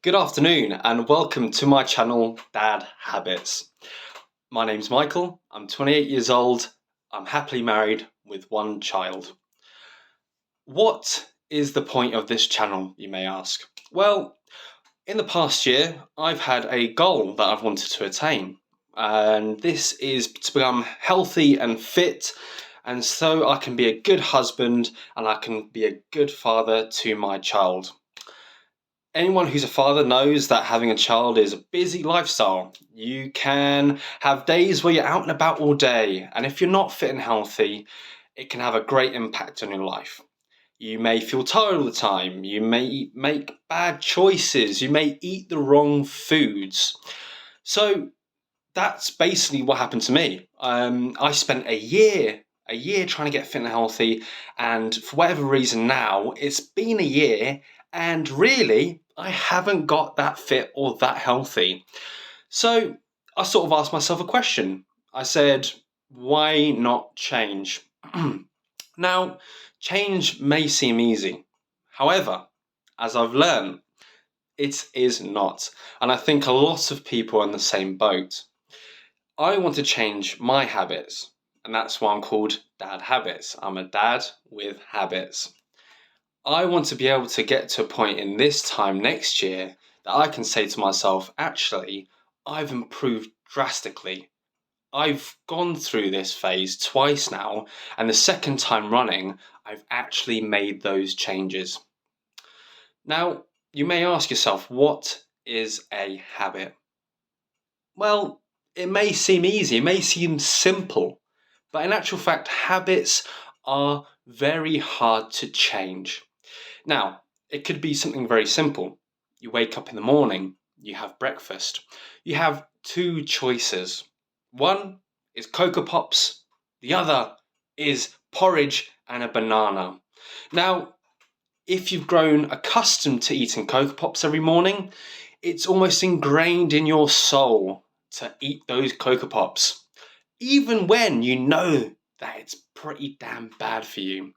Good afternoon and welcome to my channel, Dad Habits. My name's Michael, I'm 28 years old, I'm happily married with one child. What is the point of this channel, you may ask? Well, in the past year, I've had a goal that I've wanted to attain, and this is to become healthy and fit, and so I can be a good husband and I can be a good father to my child. Anyone who's a father knows that having a child is a busy lifestyle. You can have days where you're out and about all day, and if you're not fit and healthy, it can have a great impact on your life. You may feel tired all the time, you may make bad choices, you may eat the wrong foods. So that's basically what happened to me. I spent a year trying to get fit and healthy, and for whatever reason now, it's been a year and really I haven't got that fit or that healthy. So I sort of asked myself a question. I said, why not change? Now, change may seem easy. However, as I've learned, it is not. And I think a lot of people are in the same boat. I want to change my habits, and that's why I'm called Dad Habits. I'm a dad with habits. I want to be able to get to a point in this time next year that I can say to myself, actually, I've improved drastically. I've gone through this phase twice now, and the second time running, I've actually made those changes. Now, you may ask yourself, what is a habit? Well, it may seem easy, it may seem simple, but in actual fact, habits are very hard to change. Now, it could be something very simple. You wake up in the morning, you have breakfast. You have two choices. One is Cocoa Pops, the other is porridge and a banana. Now, if you've grown accustomed to eating Cocoa Pops every morning, it's almost ingrained in your soul to eat those Cocoa Pops, even when you know that it's pretty damn bad for you.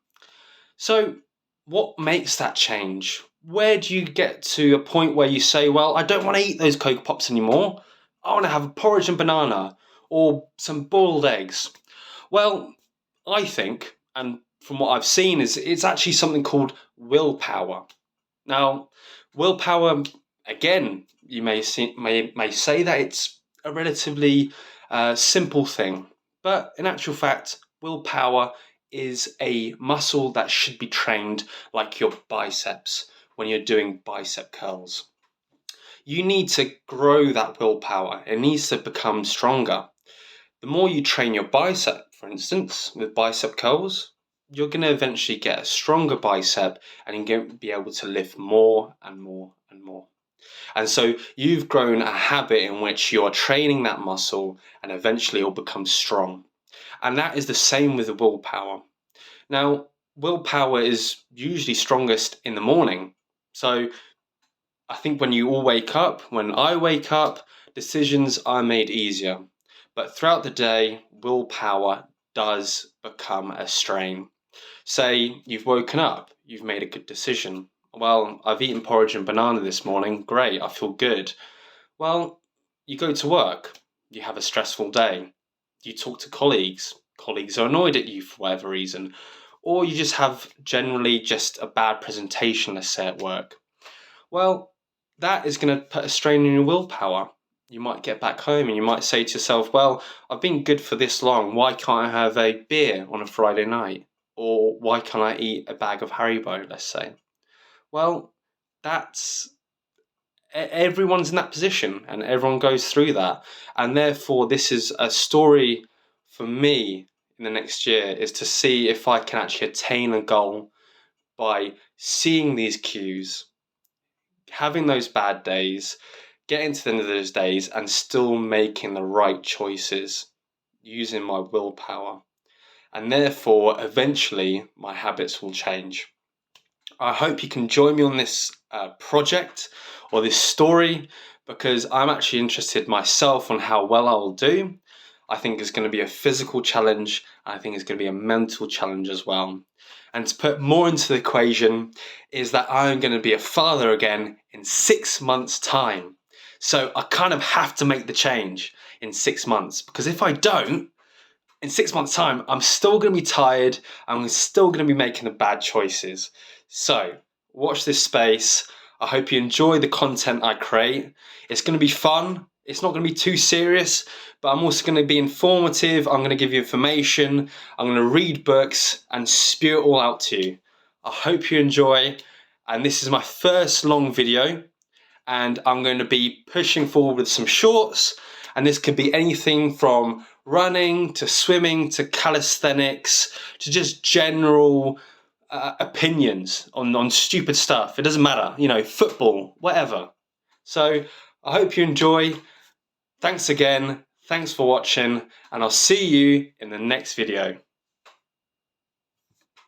So, what makes that change? Where do you get to a point where you say, well, I don't want to eat those Cocoa Pops anymore. I want to have a porridge and banana or some boiled eggs. Well, I think, and from what I've seen, is it's actually something called willpower. Now, willpower, again, you may say that it's a relatively simple thing, but in actual fact, willpower is a muscle that should be trained like your biceps when you're doing bicep curls. You need to grow that willpower, it needs to become stronger. The more you train your bicep, for instance, with bicep curls, you're going to eventually get a stronger bicep and you're going to be able to lift more and more and more. And so you've grown a habit in which you're training that muscle and eventually it'll become strong. And that is the same with the willpower. Now, willpower is usually strongest in the morning. So I think when you all wake up, when I wake up, decisions are made easier. But throughout the day, willpower does become a strain. Say you've woken up, you've made a good decision. Well, I've eaten porridge and banana this morning, great, I feel good. Well, you go to work, you have a stressful day, you talk to colleagues are annoyed at you for whatever reason, or you just have generally just a bad presentation, let's say at work. Well, that is going to put a strain on your willpower. You might get back home and you might say to yourself, well, I've been good for this long, why can't I have a beer on a Friday night? Or why can't I eat a bag of Haribo, let's say? Well, that's everyone's in that position and everyone goes through that. And therefore, this is a story for me in the next year is to see if I can actually attain a goal by seeing these cues, having those bad days, getting to the end of those days and still making the right choices using my willpower. And therefore, eventually, my habits will change. I hope you can join me on this project or this story because I'm actually interested myself on how well I'll do. I think it's going to be a physical challenge. I think it's going to be a mental challenge as well. And to put more into the equation is that I'm going to be a father again in 6 months' time. So I kind of have to make the change in 6 months, because if I don't, in 6 months' time, I'm still going to be tired. I'm still going to be making the bad choices. So watch this space. I hope you enjoy the content I create. It's going to be fun. It's not going to be too serious, but I'm also going to be informative. I'm going to give you information. I'm going to read books and spew it all out to you. I hope you enjoy. And this is my first long video, and I'm going to be pushing forward with some shorts. And this could be anything from running to swimming to calisthenics to just general opinions on stupid stuff. It doesn't matter, you know, football, whatever. So I hope you enjoy. Thanks again. Thanks for watching, and I'll see you in the next video.